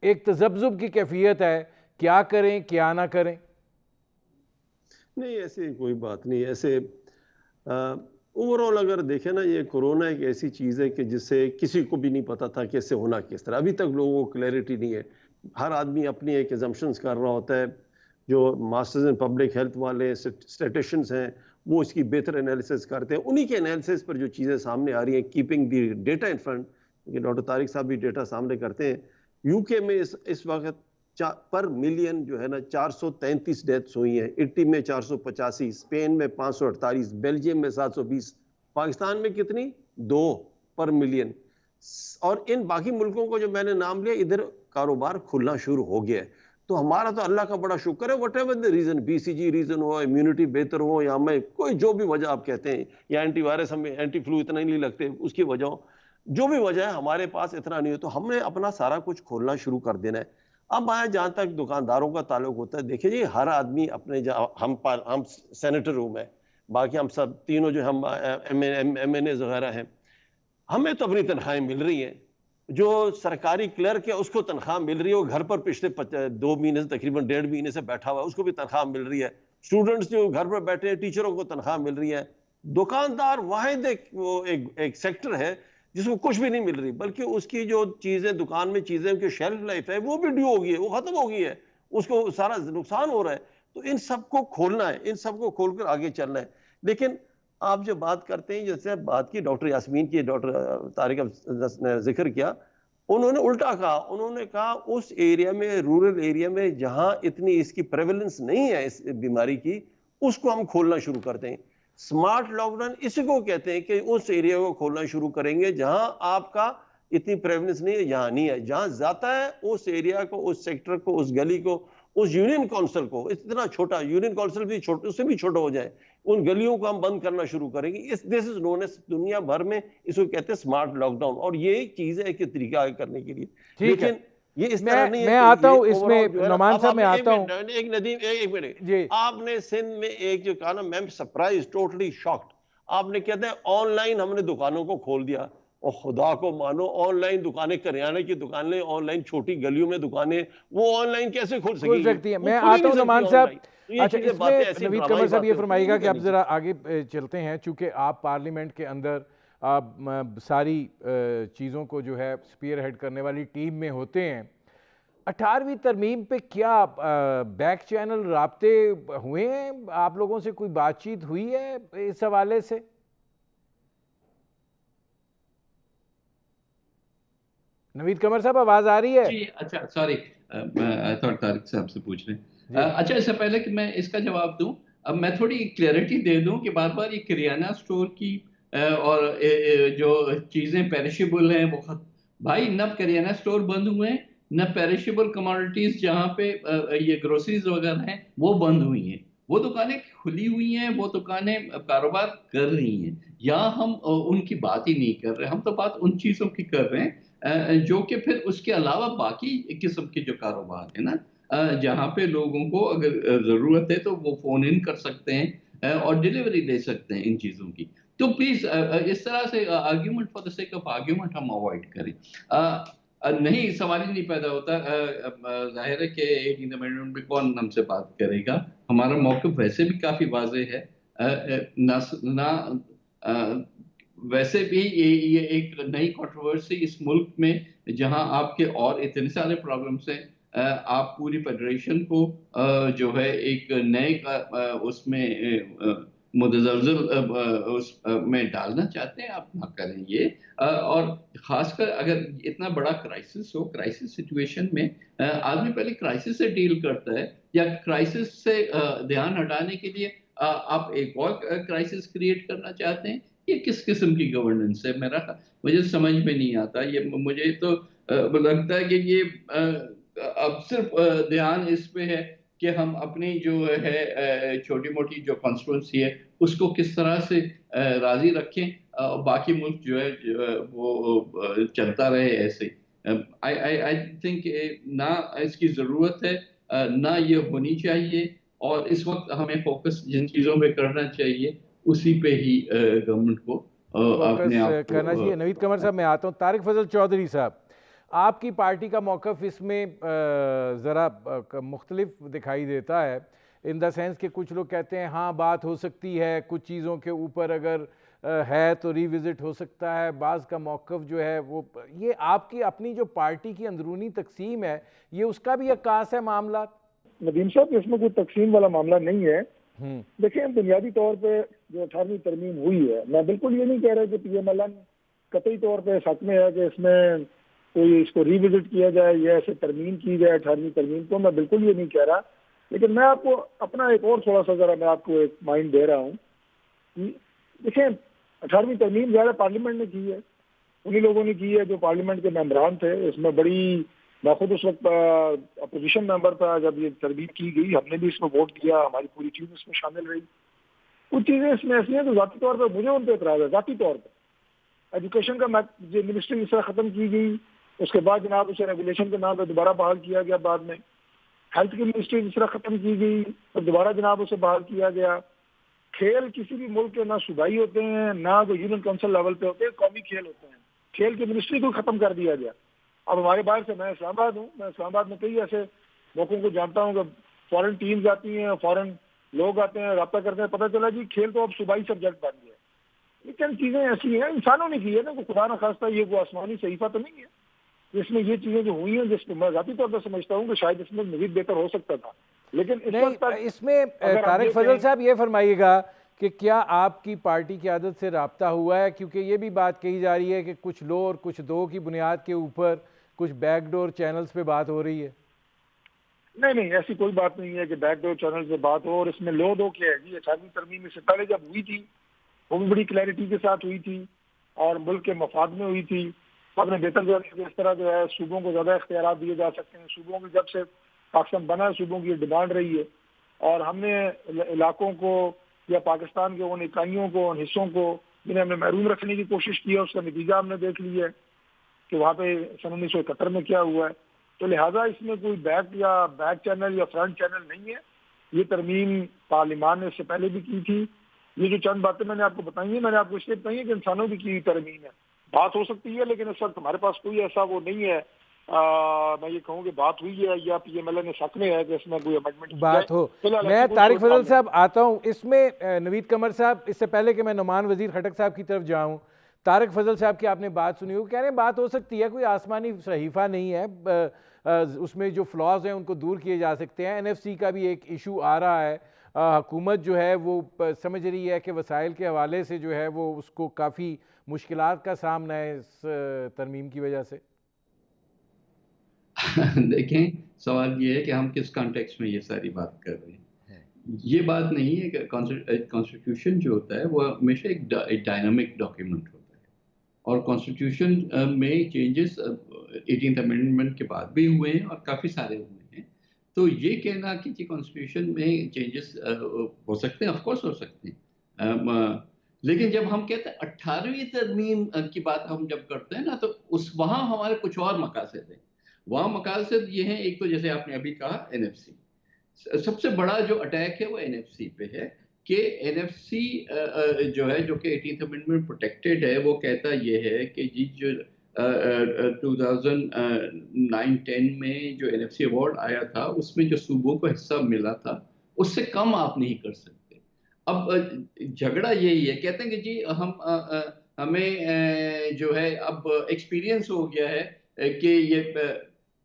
ایک تذبذب کی کیفیت ہے, کیا کریں کیا نہ کریں؟ نہیں, ایسی کوئی بات نہیں. ایسے اوورآل اگر دیکھیں نا, یہ کورونا ایک ایسی چیز ہے کہ جس سے کسی کو بھی نہیں پتا تھا کہ اس سے ہونا کس طرح. ابھی تک لوگوں کو کلیئرٹی نہیں ہے. ہر آدمی اپنی ایک ایزمپشنز کر رہا ہوتا ہے. جو ماسٹرز ان پبلک ہیلتھ والے اسٹیٹیشینز ہیں وہ اس کی بہتر انالیسس کرتے ہیں. انہی کے انالیسس پر جو چیزیں سامنے آ رہی ہیں, keeping the data in front, کہ ڈاکٹر طارق صاحب بھی ڈیٹا سامنے کرتے ہیں. یو کے میں اس وقت پر ملین جو ہے نا 433 ڈیتھس ہوئی ہیں, اٹلی میں 485, اسپین میں 548, بیلجیم میں 720, پاکستان میں کتنی 2 پر ملین. اور ان باقی ملکوں کو جو میں نے نام لیا ادھر کاروبار کھلنا شروع ہو گیا ہے. تو ہمارا تو اللہ کا بڑا شکر ہے, whatever the reason, B C G reason ہو, امیونٹی بہتر ہو, یا میں کوئی جو بھی وجہ آپ کہتے ہیں, یا اینٹی وائرس ہمیں اینٹی فلو اتنا ہی نہیں لگتے اس کی وجہ ہو, جو بھی وجہ ہے ہمارے پاس اتنا نہیں ہو, تو ہم نے اپنا سارا کچھ کھولنا شروع کر دینا ہے. اب آیا جہاں تک دکانداروں کا تعلق ہوتا ہے, دیکھیں جی ہر آدمی اپنے ہم سینیٹر ہوں, میں باقی ہم سب تینوں جو ہم ایم این اے وغیرہ ہیں, ہمیں تو اپنی تنخواہیں مل رہی ہیں. جو سرکاری کلرک ہے اس کو تنخواہ مل رہی ہے, وہ گھر پر پچھلے 2 مہینے سے تقریباً 1.5 مہینے سے بیٹھا ہوا ہے, اس کو بھی تنخواہ مل رہی ہے. اسٹوڈنٹس جو گھر پر بیٹھے ہیں, ٹیچروں کو تنخواہ مل رہی ہے. دکاندار واحد ایک سیکٹر ہے جس کو کچھ بھی نہیں مل رہی, بلکہ اس کی جو چیزیں دکان میں چیزیں کی شیلف لائف ہے وہ بھی ڈیو ہو گئی ہے, وہ ختم ہو گئی ہے, اس کو سارا نقصان ہو رہا ہے. تو ان سب کو کھولنا ہے, ان سب کو کھول کر آگے چلنا ہے. لیکن آپ جو بات کرتے ہیں, جیسے بات کی ڈاکٹر یاسمین کی, ڈاکٹر طارق نے ذکر کیا, انہوں نے الٹا کہا. انہوں نے کہا اس ایریا میں, رورل ایریا میں جہاں اتنی اس کی پریویلنس نہیں ہے اس بیماری کی, اس کو ہم کھولنا شروع کرتے ہیں. سمارٹ لاک ڈاؤن اسی کو کہتے ہیں کہ اس ایریا کو کھولنا شروع کریں گے جہاں آپ کا اتنی پریویلنس نہیں ہے, یہاں نہیں ہے. جہاں زیادہ ہے اس ایریا کو, اس سیکٹر کو, اس گلی کو, اس یونین کونسل کو, اتنا چھوٹا یونین کونسل بھی چھوٹا, اس سے بھی چھوٹا ہو جائے, ان گلیوں کو ہم بند کرنا شروع کریں گے. دس از نون ایز, دنیا بھر میں اس کو کہتے ہیں سمارٹ لاک ڈاؤن, اور یہ ایک چیز ہے کہ طریقہ آگے کرنے کے لیے. لیکن یہ اس طرح نہیں ہے. میں آتا ہوں اس میں, نعمان صاحب میں آتا ہوں. ایک ندیم, ایک منٹ, آپ نے سندھ میں ایک جو کہا نا, میں سرپرائز, ٹوٹلی شاکڈ. آپ نے کہتے ہیں آن لائن ہم نے دکانوں کو کھول دیا. اور خدا کو مانو, آن لائن دکانیں, کریانے کی دکانیں آن لائن, چھوٹی گلیوں میں دکانیں, وہ آن لائن کیسے کھل سکتی ہیں؟ میں آتا ہوں نعمان صاحب. اچھا, اس میں نوید قمر صاحب یہ فرمائیے گا کہ اب ذرا آگے چلتے ہیں, چونکہ آپ پارلیمنٹ کے اندر ساری چیزوں کو جو ہے سپیئر ہیڈ کرنے والی ٹیم میں ہوتے ہیں. 18ویں ترمیم پہ کیا بیک چینل رابطے ہوئے ہیں, آپ لوگوں سے کوئی بات چیت ہوئی ہے اس حوالے سے؟ نوید قمر صاحب آواز آ رہی ہے؟ جی اچھا, سوری, میں طارق صاحب سے پوچھ رہے ہیں. اچھا, اس سے پہلے کہ میں اس کا جواب دوں, اب میں تھوڑی کلیئرٹی دے دوں کہ بار بار یہ کریانہ سٹور کی اور جو چیزیں پیرشیبل ہیں وہ بھائی, نہ کریانہ سٹور بند ہوئے ہیں, نہ پیرشیبل کموڈیٹیز جہاں پہ یہ گروسریز وغیرہ ہیں وہ بند ہوئی ہیں. وہ دکانیں کھلی ہوئی ہیں, وہ دکانیں کاروبار کر رہی ہیں. یا ہم ان کی بات ہی نہیں کر رہے. ہم تو بات ان چیزوں کی کر رہے ہیں جو کہ پھر اس کے علاوہ باقی قسم کے جو کاروبار ہیں نا, جہاں پہ لوگوں کو اگر ضرورت ہے تو وہ فون ان کر سکتے ہیں اور ڈیلیوری لے سکتے ہیں ان چیزوں کی. تو پلیز اس طرح سے argument for the sake of argument ہم اوائڈ کریں. نہیں, سوال ہی نہیں پیدا ہوتا. ظاہر ہے کہ 18th امینڈمنٹ میں کون ہم سے بات کرے گا. ہمارا موقف ویسے بھی کافی واضح ہے. نہ ویسے بھی یہ ایک نئی کنٹروورسی اس ملک میں جہاں آپ کے اور اتنے سارے پرابلمس ہیں, آپ پوری فیڈریشن کو جو ہے ایک نئے اس میں متزلزل اس میں ڈالنا چاہتے ہیں. آپ نہ کریں یہ. اور خاص کر اگر اتنا بڑا کرائسس ہو, کرائسس سچویشن میں آدمی پہلے کرائسس سے ڈیل کرتا ہے, یا کرائسس سے دھیان ہٹانے کے لیے آپ ایک اور کرائسس کریٹ کرنا چاہتے ہیں. یہ کس قسم کی گورننس ہے؟ مجھے سمجھ میں نہیں آتا. یہ مجھے تو لگتا ہے کہ یہ اب صرف دھیان اس پہ ہے کہ ہم اپنی جو ہے چھوٹی موٹی جو کانسٹیٹوئنسی ہے اس کو کس طرح سے راضی رکھیں, باقی ملک جو ہے وہ چلتا رہے ایسے. آئی تھنک نہ اس کی ضرورت ہے, نہ یہ ہونی چاہیے. اور اس وقت ہمیں فوکس جن چیزوں پہ کرنا چاہیے اسی پہ ہی گورنمنٹ کو اپنے آپ کو کرنا چاہیے. نوید قمر صاحب, میں آتا ہوں. طارق فضل چودھری صاحب, آپ کی پارٹی کا موقف اس میں ذرا مختلف دکھائی دیتا ہے, ان دا سینس کہ کچھ لوگ کہتے ہیں ہاں بات ہو سکتی ہے, کچھ چیزوں کے اوپر اگر ہے تو ری وزٹ ہو سکتا ہے. بعض کا موقف جو ہے وہ, یہ آپ کی اپنی جو پارٹی کی اندرونی تقسیم ہے, یہ اس کا بھی عکاس ہے معاملات؟ ندیم صاحب, اس میں کوئی تقسیم والا معاملہ نہیں ہے. دیکھیں, بنیادی طور پہ جو 18ویں ترمیم ہوئی ہے, میں بالکل یہ نہیں کہہ رہا کہ پی ایم ایل این قطعی طور پہ حق میں ہے کہ اس میں کوئی اس کو ری وزٹ کیا جائے یا ایسے ترمیم کی جائے 18ویں ترمیم کو. میں بالکل یہ نہیں کہہ رہا, لیکن میں آپ کو اپنا ایک اور تھوڑا سا ذرا میں آپ کو ایک مائنڈ دے رہا ہوں. دیکھیں, 18ویں ترمیم زیادہ پارلیمنٹ نے کی ہے, انہی لوگوں نے کی ہے جو پارلیمنٹ کے ممبران تھے. اس میں بڑی, میں خود اس وقت اپوزیشن ممبر تھا جب یہ ترمیم کی گئی, ہم نے بھی اس میں ووٹ کیا, ہماری پوری ٹیم اس میں شامل رہی. کچھ چیزیں اس میں ایسی ہیں تو ذاتی طور پہ مجھے ان پہ اعتراض ہے. ذاتی طور پہ ایجوکیشن کا منسٹری اس طرح ختم کی گئی, اس کے بعد جناب اسے ریگولیشن کے نام پہ دوبارہ بحال کیا گیا. بعد میں ہیلتھ کی منسٹری اس طرح ختم کی گئی تو دوبارہ جناب اسے بحال کیا گیا. کھیل کسی بھی ملک کے نہ صوبائی ہوتے ہیں نہ کوئی یونین کونسل لیول پہ ہوتے ہیں, قومی کھیل ہوتے ہیں. کھیل کی منسٹری کو ختم کر دیا گیا. اب ہمارے باہر سے, میں اسلام آباد ہوں, میں اسلام آباد میں کئی ایسے موقعوں کو جانتا ہوں کہ فورن ٹیمز آتی ہیں, فورن لوگ آتے ہیں, رابطہ کرتے ہیں, پتہ چلا جی کھیل تو اب صوبائی سبجیکٹ بن گیا. لیکن چیزیں ایسی ہیں, انسانوں نے کی ہے نا, کوئی خدا نہ خواستہ یہ کوئی آسمانی صحیفہ تو نہیں ہے. اس میں یہ چیزیں جو ہوئی ہیں جس میں میں ذاتی طور پر سمجھتا ہوں کہ شاید اس میں مزید بہتر ہو سکتا تھا. لیکن اس میں طارق فضل صاحب یہ فرمائیے گا کہ کیا آپ کی پارٹی کی عادت سے رابطہ ہوا ہے؟ کیونکہ یہ بھی بات کہی جا رہی ہے کہ کچھ لو اور کچھ دو کی بنیاد کے اوپر کچھ بیک ڈور چینلز پہ بات ہو رہی ہے. نہیں, ایسی کوئی بات نہیں ہے کہ بیک ڈور چینل سے بات ہو. اور اس میں لو دو کیا ہے جی, 18ویں ترمیم اس سے پہلے جب ہوئی تھی وہ بھی بڑی کلیئرٹی کے ساتھ ہوئی تھی اور ملک کے مفاد میں ہوئی تھی. آپ نے بہتر جو ہے اس طرح جو ہے صوبوں کو زیادہ اختیارات دیے جا سکتے ہیں. صوبوں کی جب سے پاکستان بنا ہے صوبوں کی ڈیمانڈ رہی ہے, اور ہم نے علاقوں کو یا پاکستان کے ان اکائیوں کو, ان حصوں کو جنہیں ہم نے محروم رکھنے کی کوشش کی ہے, اس کا نتیجہ ہم نے دیکھ لیا ہے کہ وہاں پہ سن 1971 میں کیا ہوا ہے. تو لہٰذا اس میں کوئی بیک چینل یا فرنٹ چینل نہیں ہے. یہ ترمیم پارلیمان نے اس سے پہلے بھی کی تھی. یہ جو چند باتیں میں نے آپ کو بتائی ہیں, میں نے آپ کو اس لیے بتائی ہیں کہ انسانوں کی ہوئی ترمیم ہے. بات ہو سکتی ہے لیکن اس وقت ہمارے پاس کوئی ایسا وہ نہیں ہے. میں یہ کہوں کہ بات ہوئی ہے یا پی ایم ایل اے نے شک میں ہے کہ اس میں کوئی امینڈمنٹ بات ہو. میں طارق فضل صاحب آتا ہوں اس میں. نوید قمر صاحب, اس سے پہلے کہ میں نعمان وزیر خٹک صاحب کی طرف جاؤں, طارق فضل صاحب کی آپ نے بات سنی ہو, کہہ رہے ہیں بات ہو سکتی ہے, کوئی آسمانی صحیفہ نہیں ہے, اس میں جو فلاز ہیں ان کو دور کیے جا سکتے ہیں. NFC کا بھی ایک ایشو آ رہا ہے, حکومت جو ہے وہ سمجھ رہی ہے کہ وسائل کے حوالے سے جو ہے وہ اس کو کافی مشکلات کا سامنا ہے اس ترمیم کی وجہ سے. دیکھیں, سوال یہ ہے کہ ہم کس کانٹیکسٹ میں یہ ساری بات کر رہے ہیں. یہ بات نہیں ہے کہ کانسٹیٹیوشن جو ہوتا ہے وہ ہمیشہ ایک ڈائنامک ڈاکیومنٹ ہوتا ہے, اور کانسٹیٹیوشن میں چینجز 18th امینڈمنٹ کے بعد بھی ہوئے ہیں اور کافی سارے ہوئے ہیں. تو یہ کہنا کہ کانسٹیٹیوشن میں چینجز ہو سکتے ہیں, آف کورس ہو سکتے ہیں, لیکن جب ہم کہتے ہیں 18ویں ترمیم کی بات ہم جب کرتے ہیں نا تو وہاں ہمارے کچھ اور مقاصد ہیں. وہاں مقاصد یہ ہیں، ایک تو جیسے آپ نے ابھی کہا NFC، سب سے بڑا جو اٹیک ہے وہ NFC پہ ہے کہ NFC جو ہے، جو کہ 18th امینڈمنٹ پروٹیکٹڈ ہے، وہ کہتا یہ ہے کہ جی جو 2009-10 میں جو NFC ایوارڈ آیا تھا اس میں جو صوبوں کو حصہ ملا تھا اس سے کم آپ نہیں کر سکتے. اب جھگڑا یہی ہے، کہتے ہیں کہ جی ہمیں جو ہے اب ایکسپیرینس ہو گیا ہے کہ یہ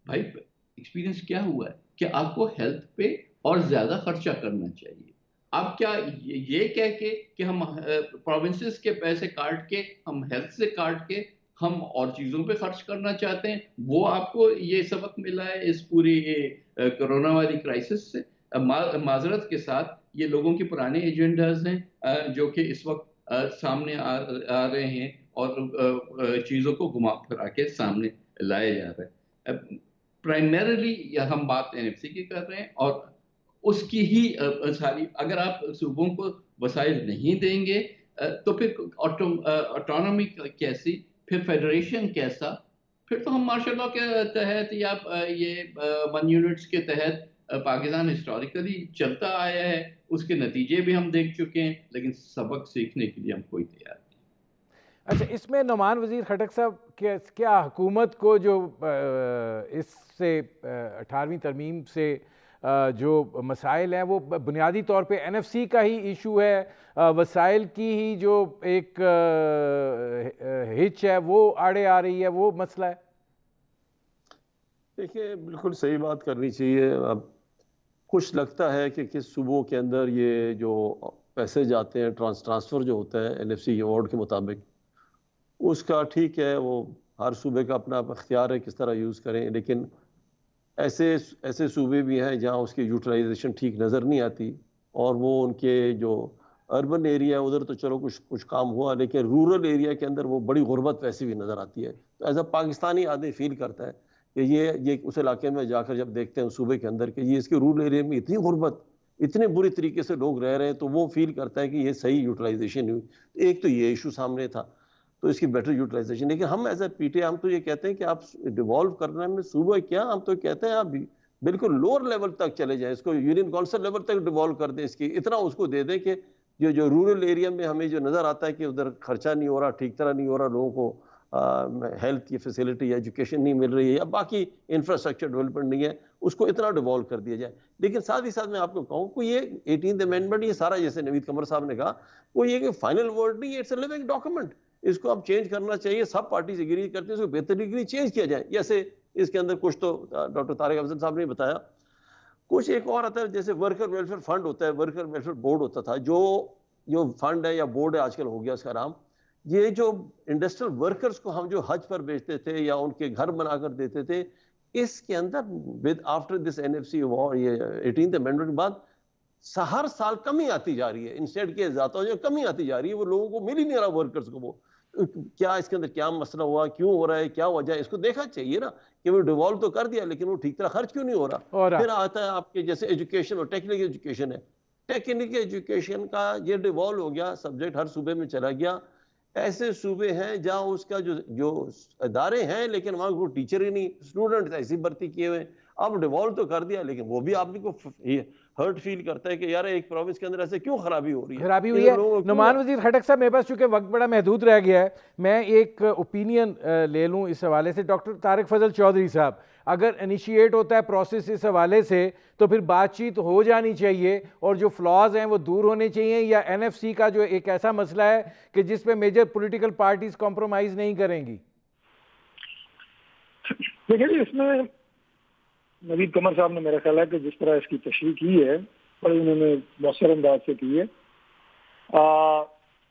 بھائی ایکسپیرینس کیا ہوا ہے کہ آپ کو ہیلتھ پہ اور زیادہ خرچہ کرنا چاہیے. آپ کیا یہ کہہ کے کہ ہم پروونسز کے پیسے کاٹ کے، ہم ہیلتھ سے کاٹ کے ہم اور چیزوں پہ خرچ کرنا چاہتے ہیں؟ وہ آپ کو یہ سبق ملا ہے اس پوری کرونا والی کرائسس سے. معذرت کے ساتھ یہ لوگوں کے پرانے ایجنڈاز ہیں جو کہ اس وقت سامنے آ رہے ہیں اور چیزوں کو گھما پھرا کے سامنے لائے جا رہے ہیں. پرائمریلی ہم بات NFC کی کر رہے ہیں، اور اس کی ہی ساری، اگر آپ صوبوں کو وسائل نہیں دیں گے تو پھر آٹونومی کیسی، پھر فیڈریشن کیسا؟ پھر تو ہم مارشل لاء کے تحت یا یہ 1 یونٹس کے تحت پاکستان ہسٹوریکلی چلتا آیا ہے، اس کے نتیجے بھی ہم دیکھ چکے ہیں، لیکن سبق سیکھنے کے لیے ہم کوئی تیار نہیں. اچھا، اس میں نعمان وزیر خٹک صاحب کیا حکومت کو جو اس سے 18ویں ترمیم سے جو مسائل ہیں وہ بنیادی طور پہ NFC کا ہی ایشو ہے، وسائل کی ہی جو ایک ہچ ہے وہ آڑے آ رہی ہے، وہ مسئلہ ہے؟ دیکھیے بالکل صحیح بات کرنی چاہیے. اب کچھ لگتا ہے کہ کس صوبوں کے اندر یہ جو پیسے جاتے ہیں، ٹرانسفر جو ہوتا ہے NFC ایوارڈ کے مطابق، اس کا ٹھیک ہے، وہ ہر صوبے کا اپنا اختیار ہے کس طرح یوز کریں، لیکن ایسے صوبے بھی ہیں جہاں اس کی یوٹیلائزیشن ٹھیک نظر نہیں آتی، اور وہ ان کے جو اربن ایریا ادھر تو چلو کچھ کام ہوا، لیکن رورل ایریا کے اندر وہ بڑی غربت ویسے بھی نظر آتی ہے. تو ایز اے پاکستانی آدمی فیل کرتا ہے کہ یہ اس علاقے میں جا کر جب دیکھتے ہیں صوبے کے اندر کہ یہ اس کے رورل ایریا میں اتنی غربت، اتنے بری طریقے سے لوگ رہ رہے ہیں، تو وہ فیل کرتا ہے کہ یہ صحیح یوٹیلائزیشن ہوئی. ایک تو یہ ایشو سامنے تھا، تو اس کی بیٹر یوٹیلائزیشن. لیکن ہم ایز اے PTA ہم تو یہ کہتے ہیں کہ آپ ڈیوالو کرنے میں صوبہ کیا، ہم تو کہتے ہیں آپ بالکل لوور لیول تک چلے جائیں، اس کو یونین کونسل لیول تک ڈیوالو کر دیں، اس کی اتنا اس کو دے دیں کہ جو رورل ایریا میں ہمیں جو نظر آتا ہے کہ ادھر خرچہ نہیں ہو رہا، ٹھیک طرح نہیں ہو رہا، لوگوں کو ہیلتھ کی فیسلٹی یا ایجوکیشن نہیں مل رہی ہے، یا باقی انفراسٹرکچر ڈیولپمنٹ نہیں ہے، اس کو اتنا ڈیوالو کر دیا جائے. لیکن ساتھ ہی ساتھ میں آپ کو کہوں کہ یہ 18th امینڈمنٹ یہ سارا، جیسے نوید قمر صاحب نے کہا، وہ یہ کہ فائنل ورڈ نہیں ہے، اٹس اے لیونگ ڈاکومنٹ. اس کو اب چینج کرنا چاہیے، سب پارٹیز ایگری کرتے ہیں، اس کو بہترین چینج کیا جائے. جیسے اس کے اندر کچھ تو ڈاکٹر طارق افضل صاحب نے بتایا، کچھ ایک اور آتا ہے، جیسے ورکر ویلفیئر فنڈ ہوتا ہے، ورکر ویلفیئر بورڈ ہوتا تھا، جو فنڈ ہے یا بورڈ ہے، آج کل ہو گیا اس کا نام. یہ جو انڈسٹریل ورکرز کو ہم جو حج پر بیچتے تھے یا ان کے گھر بنا کر دیتے تھے، اس کے اندر آفٹر دس NFC ایوارڈ، یہ 18th امینڈمنٹ کے بعد ہر سال کمی آتی جا رہی ہے، انسٹیڈ کے ذاتوں جو کمی آتی جا رہی ہے، وہ لوگوں کو مل ہی نہیں رہا ورکرز کو. وہ کیا اس کے اندر کیا مسئلہ ہوا، کیوں ہو رہا ہے، کیا وجہ ہے، اس کو دیکھنا چاہیے نا کہ وہ ڈیوالو تو کر دیا لیکن وہ ٹھیک طرح خرچ کیوں نہیں ہو رہا. پھر آتا ہے آپ کے جیسے ایجوکیشن اور ٹیکنیکل ایجوکیشن ہے، ٹیکنیکل ایجوکیشن کا یہ ڈیوالو ہو گیا، سبجیکٹ ہر صوبے میں چلا گیا. ایسے صوبے ہیں جہاں اس کا جو ادارے ہیں لیکن وہاں کوئی ٹیچر ہی نہیں، اسٹوڈنٹ ایسی بھرتی کیے ہوئے. اب ڈیوالو تو کر دیا لیکن وہ بھی آپ کو ہرٹ فیل کرتا ہے کہ یار ایک پروونس کے اندر ایسے کیوں خرابی ہو رہی ہے. خرابی ہوئی ہے. نعمان وزیر خٹک صاحب، میرے پاس چونکہ وقت بڑا محدود رہ گیا ہے، میں ایک اوپینین لے لوں اس حوالے سے. ڈاکٹر طارق فضل چودھری صاحب، اگر انیشیٹ ہوتا ہے پروسیس اس حوالے سے تو پھر بات چیت ہو جانی چاہیے اور جو فلاز ہیں وہ دور ہونے چاہیے، یا NFC کا جو ایک ایسا مسئلہ ہے کہ جس پہ میجر پولیٹیکل پارٹیز کمپرومائز نہیں کریں گی؟ دیکھیے اس میں نوید قمر صاحب نے میرا خیال ہے کہ جس طرح اس کی تشریح کی ہے بڑی انہوں نے مؤثر انداز سے کی ہے.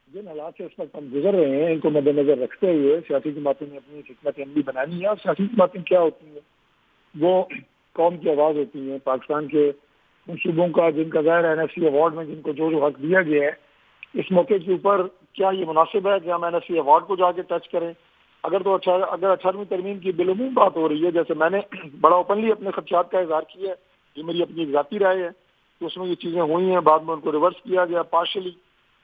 جن حالات سے اس وقت ہم گزر رہے ہیں ان کو مد نظر رکھتے ہوئے سیاسی جماعتوں نے اپنی حکمت عملی بنانی ہے. اور سیاسی جماعتیں کیا ہوتی ہیں؟ وہ قوم کی آواز ہوتی ہیں. پاکستان کے ان صوبوں کا جن کا ظاہر NFC ایوارڈ میں جن کو جو حق دیا گیا ہے، اس موقع کے اوپر کیا یہ مناسب ہے کہ ہم NFC ایوارڈ کو جا کے ٹچ کریں؟ اگر 18ویں ترمیم کی بالعموم بات ہو رہی ہے، جیسے میں نے بڑا اوپنلی اپنے خدشات کا اظہار کیا ہے، یہ میری اپنی ذاتی رائے ہے، تو اس میں یہ چیزیں ہوئی ہیں، بعد میں ان کو ریورس کیا گیا پارشلی.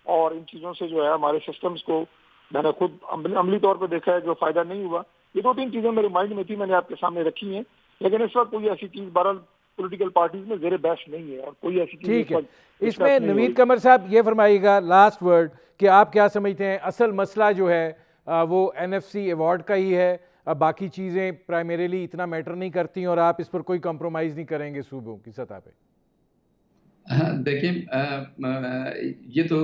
اور ان چیزوں سے جو ہے ہمارے سسٹمز کو میں نے خود عملی طور پہ دیکھا ہے جو فائدہ نہیں ہوا. یہ 2-3 چیزیں میرے مائنڈ میں تھی, میں نے آپ کے سامنے رکھی ہیں, لیکن اس وقت کوئی ایسی چیز بہرحال پولیٹیکل پارٹیز میں زیر بحث نہیں ہے, اور کوئی ایسی چیز ٹھیک ہے. اس میں نوید قمر صاحب یہ فرمائیے گا لاسٹ ورڈ کہ آپ کیا سمجھتے ہیں اصل مسئلہ جو ہے وہ NFC ایوارڈ کا ہی ہے, باقی چیزیں پرائمریلی اتنا میٹر نہیں کرتی اور آپ اس پر کوئی کمپرومائز نہیں کریں گے صوبوں کی سطح پہ؟ دیکھیں یہ تو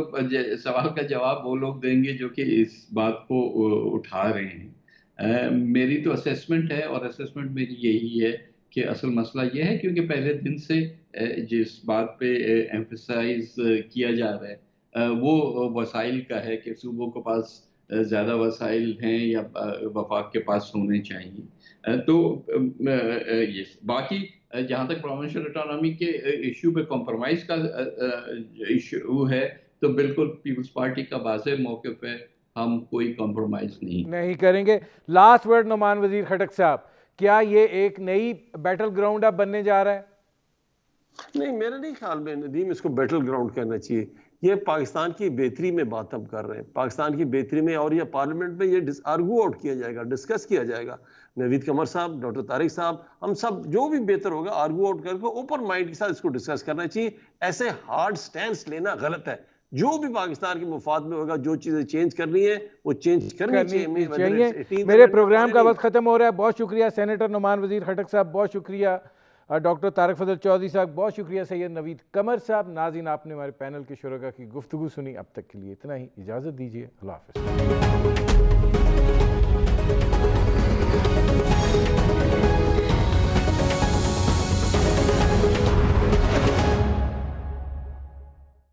سوال کا جواب وہ لوگ دیں گے جو کہ اس بات کو اٹھا رہے ہیں. میری تو اسیسمنٹ ہے, اور اسیسمنٹ میری یہی ہے کہ اصل مسئلہ یہ ہے کیونکہ پہلے دن سے جس بات پہ ایمفسائز کیا جا رہا ہے وہ وسائل کا ہے کہ صوبوں کے پاس زیادہ وسائل ہیں یا وفاق کے پاس ہونے چاہیے. تو باقی جہاں تک پروونشل اٹانومی کے ایشو پہ کمپرومائز کا ایشو ہے تو بالکل پیپلز پارٹی کا واضح موقف ہے, ہم کوئی کمپرومائز نہیں کریں گے. لاسٹ ورڈ نعمان وزیر خٹک صاحب, کیا یہ ایک نئی بیٹل گراؤنڈ اب بننے جا رہا ہے؟ نہیں, میرے نہیں خیال میں ندیم اس کو بیٹل گراؤنڈ کہنا چاہیے. یہ پاکستان کی بہتری میں بات ہم کر رہے ہیں, پاکستان کی بہتری میں, اور یہ پارلیمنٹ میں یہ آرگو آؤٹ کیا جائے گا, ڈسکس کیا جائے گا. نوید قمر صاحب, ڈاکٹر طارق صاحب, ہم سب جو بھی بہتر ہوگا آرگو آؤٹ کر کے اوپن مائنڈ کے ساتھ اس کو ڈسکس کرنا چاہیے. ایسے ہارڈ سٹینس لینا غلط ہے. جو بھی پاکستان کے مفاد میں ہوگا, جو چیزیں چینج کرنی ہے وہ چینج کرنی چاہیے. میرے پروگرام کا وقت ختم ہو رہا ہے. بہت شکریہ سینیٹر نعمان وزیر خٹک صاحب, بہت شکریہ ڈاکٹر طارق فضل چودھری صاحب, بہت شکریہ سید نوید قمر صاحب. ناظرین, آپ نے ہمارے پینل کے شرکاء کی گفتگو سنی. اب تک کے لیے اتنا ہی, اجازت دیجیے, اللہ حافظ.